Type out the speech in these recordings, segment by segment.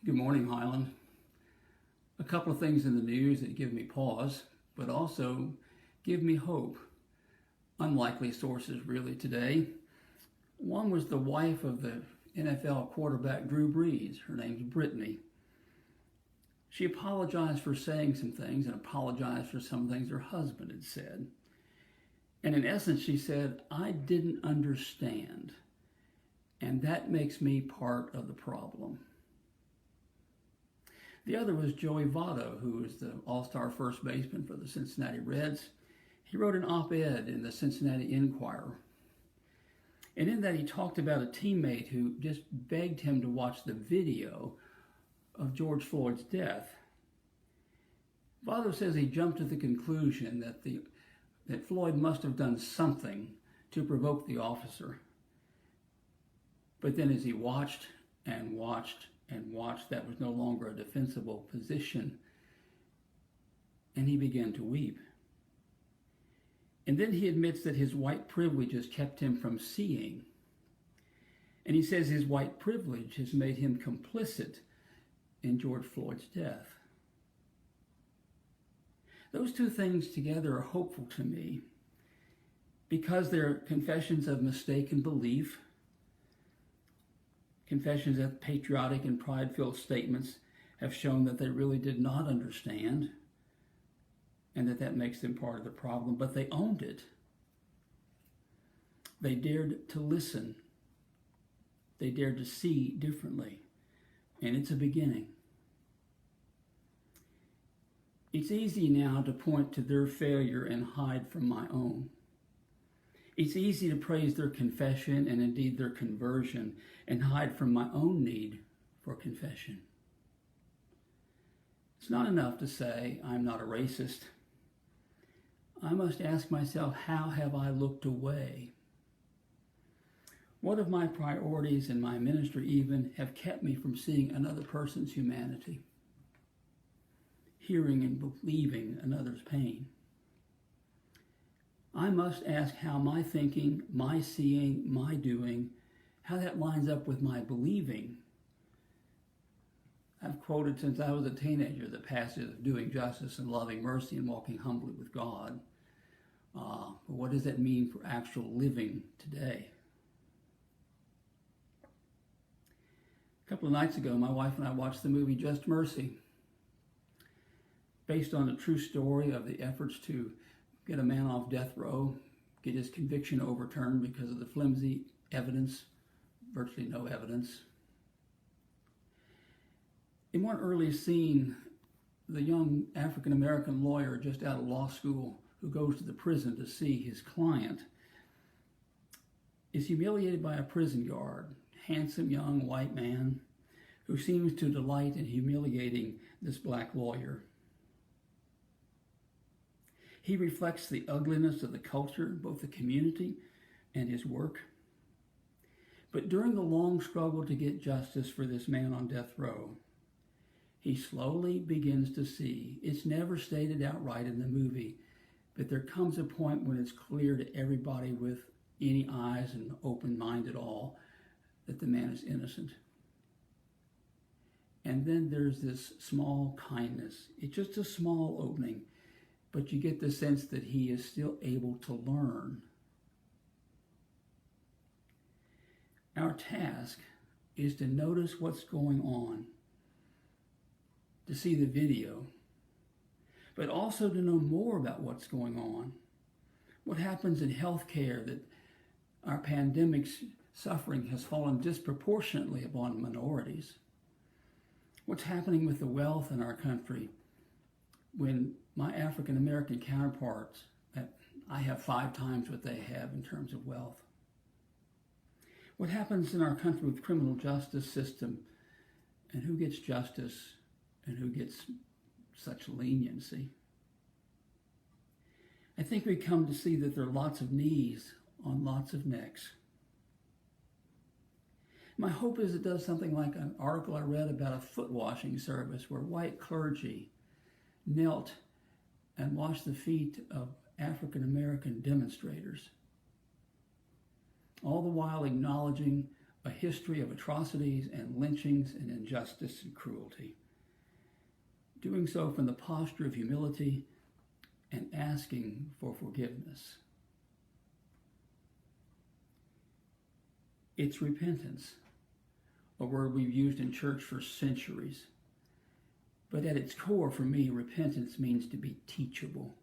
Good morning, Highland. A couple of things in the news that give me pause, but also give me hope. Unlikely sources, really, today. One was the wife of the NFL quarterback Drew Brees. Her name's Brittany. She apologized for saying some things and apologized for some things her husband had said. And in essence, she said, "I didn't understand, and that makes me part of the problem." The other was Joey Votto, who was the all-star first baseman for the Cincinnati Reds. He wrote an op-ed in the Cincinnati Enquirer. And in that he talked about a teammate who just begged him to watch the video of George Floyd's death. Votto says he jumped to the conclusion that Floyd must have done something to provoke the officer. But then as he watched and watched and watched, that was no longer a defensible position, and he began to weep. And then he admits that his white privilege has kept him from seeing. And he says his white privilege has made him complicit in George Floyd's death. Those two things together are hopeful to me because they're confessions of mistaken belief, confessions that patriotic and pride-filled statements have shown that they really did not understand, and that makes them part of the problem, but they owned it. They dared to listen. They dared to see differently, and it's a beginning. It's easy now to point to their failure and hide from my own. It's easy to praise their confession and indeed their conversion and hide from my own need for confession. It's not enough to say I'm not a racist. I must ask myself, how have I looked away? What of my priorities in my ministry even have kept me from seeing another person's humanity, hearing and believing another's pain? I must ask how my thinking, my seeing, my doing, how that lines up with my believing. I've quoted since I was a teenager the passage of doing justice and loving mercy and walking humbly with God. But what does that mean for actual living today? A couple of nights ago, my wife and I watched the movie Just Mercy, based on a true story of the efforts to get a man off death row, get his conviction overturned because of the flimsy evidence, virtually no evidence. In one early scene, the young African-American lawyer just out of law school who goes to the prison to see his client is humiliated by a prison guard, handsome young white man who seems to delight in humiliating this black lawyer. He reflects the ugliness of the culture, both the community and his work. But during the long struggle to get justice for this man on death row, he slowly begins to see, it's never stated outright in the movie, but there comes a point when it's clear to everybody with any eyes and open mind at all that the man is innocent. And then there's this small kindness. It's just a small opening, but you get the sense that he is still able to learn. Our task is to notice what's going on, to see the video, but also to know more about what's going on. What happens in healthcare, that our pandemic's suffering has fallen disproportionately upon minorities. What's happening with the wealth in our country when my African American counterparts, I have 5 times what they have in terms of wealth. What happens in our country with the criminal justice system, and who gets justice and who gets such leniency. I think we come to see that there are lots of knees on lots of necks. My hope is it does something like an article I read about a foot washing service where white clergy knelt and washed the feet of African American demonstrators, all the while acknowledging a history of atrocities and lynchings and injustice and cruelty. Doing so from the posture of humility and asking for forgiveness. It's repentance, a word we've used in church for centuries. But at its core, for me, repentance means to be teachable.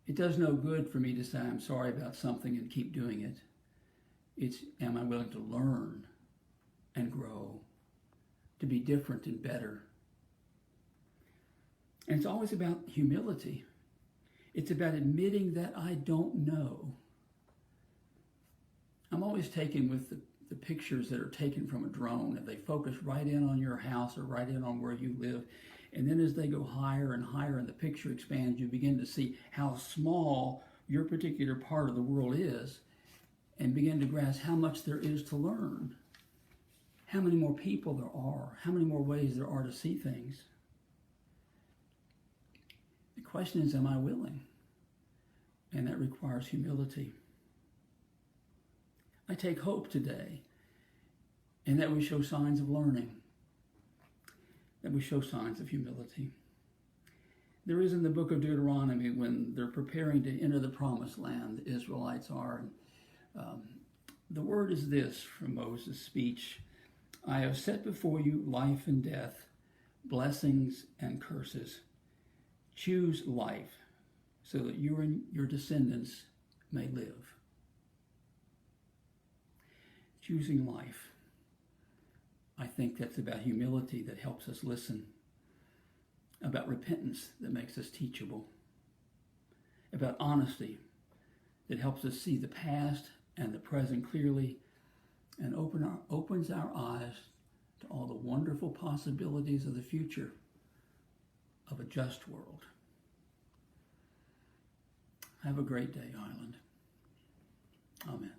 It does no good for me to say I'm sorry about something and keep doing it. It's, am I willing to learn and grow, to be different and better? And it's always about humility. It's about admitting that I don't know. I'm always taken with the pictures that are taken from a drone, and they focus right in on your house or right in on where you live. And then as they go higher and higher and the picture expands, you begin to see how small your particular part of the world is and begin to grasp how much there is to learn, how many more people there are, how many more ways there are to see things. The question is, am I willing? And that requires humility. I take hope today in that we show signs of learning, that we show signs of humility. There is in the book of Deuteronomy, when they're preparing to enter the promised land, the Israelites are. The word is this from Moses' speech: I have set before you life and death, blessings and curses. Choose life so that you and your descendants may live. Choosing life. I think that's about humility that helps us listen, about repentance that makes us teachable, about honesty that helps us see the past and the present clearly and opens our eyes to all the wonderful possibilities of the future of a just world. Have a great day, Island. Amen.